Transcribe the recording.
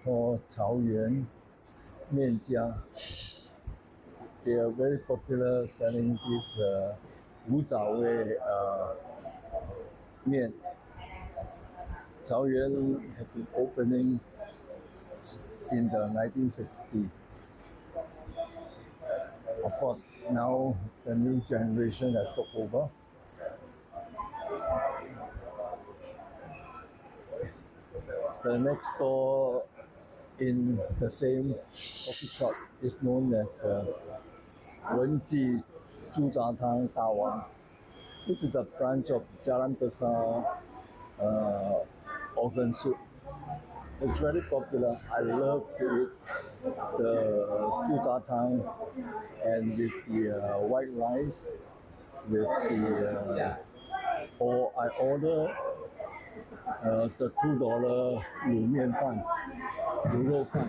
called 潮源面家. They are very popular selling this 古早味面. 潮源 have been opening in the 1960s. Of course, now the new generation has took over. The next store in the same coffee shop is known as 文记猪杂汤大王. This is a branch of Jalan Besar organ soup. It's very popular. I love to eat the 猪杂汤 and with the white rice, with the or I order the $2卤面饭, 卤肉饭.